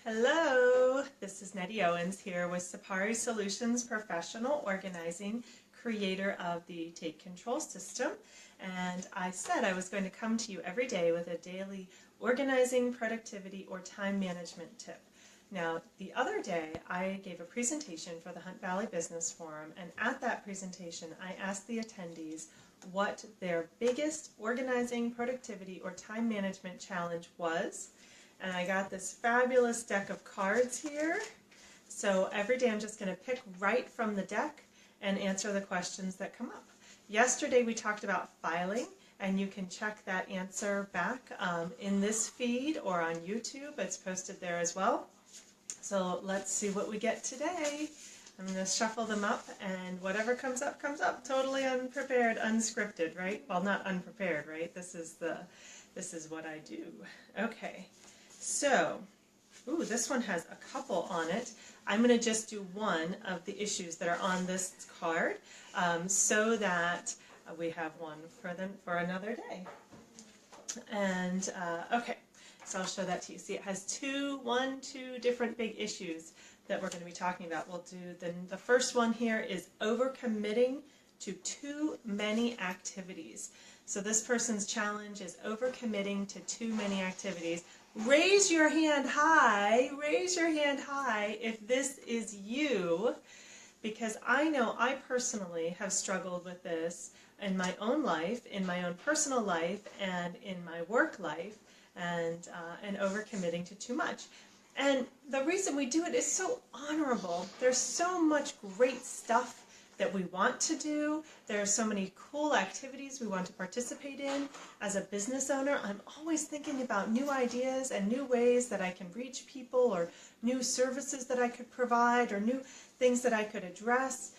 Hello, this is Nettie Owens here with Sapari Solutions Professional Organizing, creator of the Take Control system. And I said I was going to come to you every day with a daily organizing, productivity, or time management tip. Now, the other day I gave a presentation for the Hunt Valley Business Forum, and at that presentation I asked the attendees what their biggest organizing, productivity, or time management challenge was. And I got this fabulous deck of cards here. So every day I'm just going to pick right from the deck and answer the questions that come up. Yesterday we talked about filing, and you can check that answer back in this feed or on YouTube. It's posted there as well. So let's see what we get today. I'm going to shuffle them up, and whatever comes up, totally unprepared, unscripted, right? Well, not unprepared, right? This is what I do. Okay. So, this one has a couple on it. I'm going to just do one of the issues that are on this card so that we have one for another day. And, okay, so I'll show that to you. See, it has two different big issues that we're going to be talking about. We'll do the first one here is overcommitting to too many activities. So this person's challenge is overcommitting to too many activities. Raise your hand high if this is you, because I know I personally have struggled with this in my own life, in my own personal life, and in my work life, and overcommitting to too much. And the reason we do it is so honorable. There's so much great stuff that we want to do. There are so many cool activities we want to participate in. As a business owner, I'm always thinking about new ideas and new ways that I can reach people, or new services that I could provide, or new things that I could address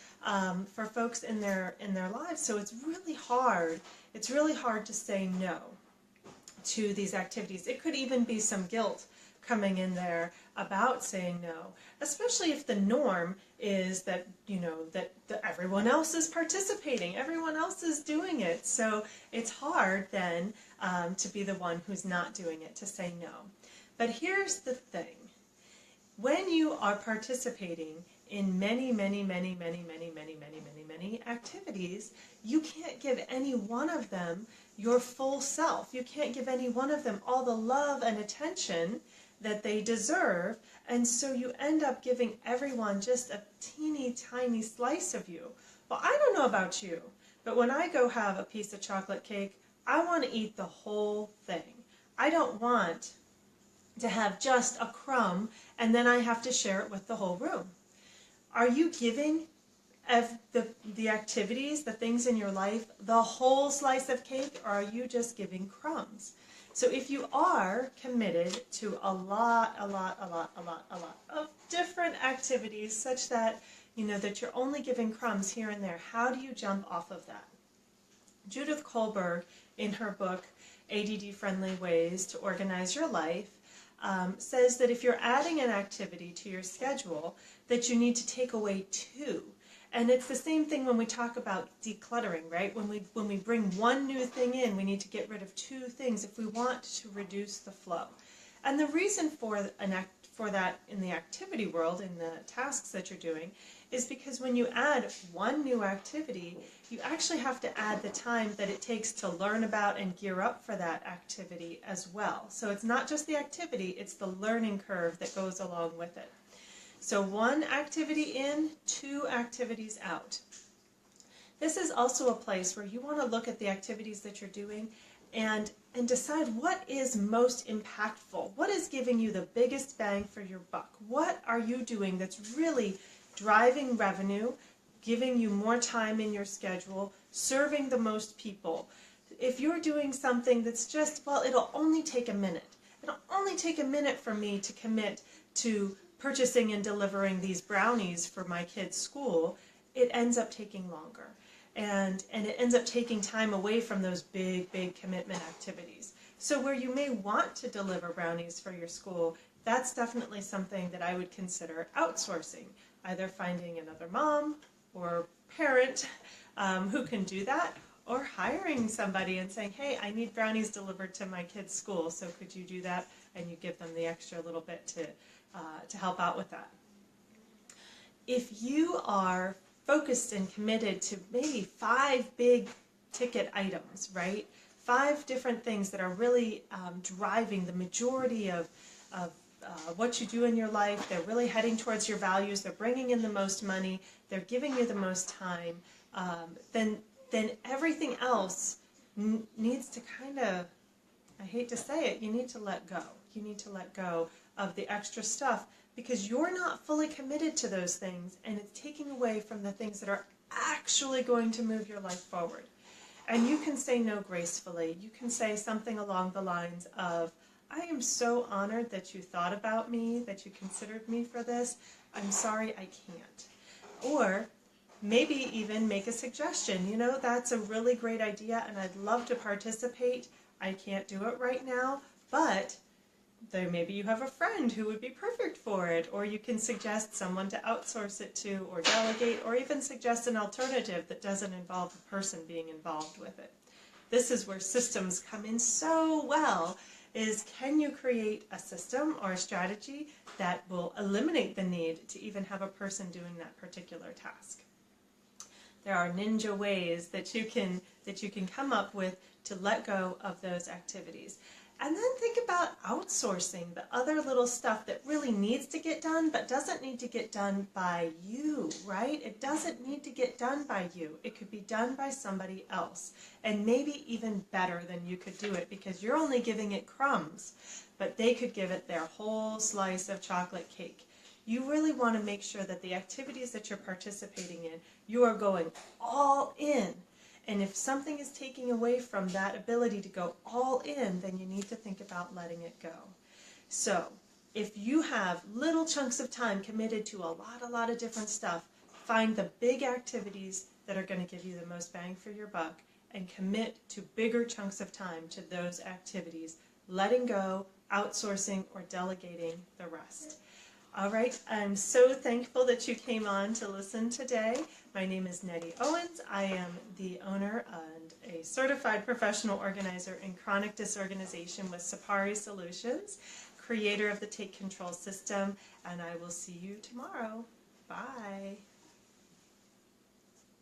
for folks in their lives. So it's really hard. It's really hard to say no to these activities. It could even be some guilt coming in there about saying no, especially if the norm is that, that everyone else is participating, everyone else is doing it. So it's hard then to be the one who's not doing it, to say no. But here's the thing. When you are participating in many activities, you can't give any one of them your full self. You can't give any one of them all the love and attention that they deserve, and so you end up giving everyone just a teeny tiny slice of you. Well, I don't know about you, but when I go have a piece of chocolate cake, I want to eat the whole thing. I don't want to have just a crumb and then I have to share it with the whole room. Are you giving the activities, the things in your life, the whole slice of cake, or are you just giving crumbs? So if you are committed to a lot of different activities, such that that you're only giving crumbs here and there, how do you jump off of that? Judith Kohlberg, in her book ADD Friendly Ways to Organize Your Life, says that if you're adding an activity to your schedule, that you need to take away two. And it's the same thing when we talk about decluttering, right? When we bring one new thing in, we need to get rid of two things if we want to reduce the flow. And the reason for that in the activity world, in the tasks that you're doing, is because when you add one new activity, you actually have to add the time that it takes to learn about and gear up for that activity as well. So it's not just the activity, it's the learning curve that goes along with it. So one activity in, two activities out. This is also a place where you want to look at the activities that you're doing and decide what is most impactful. What is giving you the biggest bang for your buck? What are you doing that's really driving revenue, giving you more time in your schedule, serving the most people? If you're doing something that's just, well, it'll only take a minute. It'll only take a minute for me to commit to purchasing and delivering these brownies for my kids' school, it ends up taking longer. And it ends up taking time away from those big commitment activities. So where you may want to deliver brownies for your school, that's definitely something that I would consider outsourcing, either finding another mom or parent who can do that, or hiring somebody and saying, hey, I need brownies delivered to my kids' school, so could you do that? and you give them the extra little bit to help out with that. If you are focused and committed to maybe 5 big ticket items, right? 5 different things that are really driving the majority of what you do in your life. They're really heading towards your values. They're bringing in the most money. They're giving you the most time. Then everything else needs to kind of, I hate to say it, you need to let go. You need to let go of the extra stuff because you're not fully committed to those things, and it's taking away from the things that are actually going to move your life forward. And you can say no gracefully. You can say something along the lines of, I am so honored that you thought about me, that you considered me for this. I'm sorry I can't. Or maybe even make a suggestion. You know, that's a really great idea and I'd love to participate. I can't do it right now, but maybe you have a friend who would be perfect for it, or you can suggest someone to outsource it to or delegate, or even suggest an alternative that doesn't involve the person being involved with it. This is where systems come in so well, is can you create a system or a strategy that will eliminate the need to even have a person doing that particular task. There are ninja ways that you can come up with to let go of those activities. And then think about outsourcing the other little stuff that really needs to get done but doesn't need to get done by you, right? It doesn't need to get done by you. It could be done by somebody else, and maybe even better than you could do it because you're only giving it crumbs, but they could give it their whole slice of chocolate cake. You really want to make sure that the activities that you're participating in, you are going all in. And if something is taking away from that ability to go all in, then you need to think about letting it go. So if you have little chunks of time committed to a lot of different stuff, find the big activities that are going to give you the most bang for your buck and commit to bigger chunks of time to those activities, letting go, outsourcing, or delegating the rest. All right, I'm so thankful that you came on to listen today. My name is Nettie Owens. I am the owner and a certified professional organizer in chronic disorganization with Sapari Solutions, creator of the Take Control system, and I will see you tomorrow. Bye.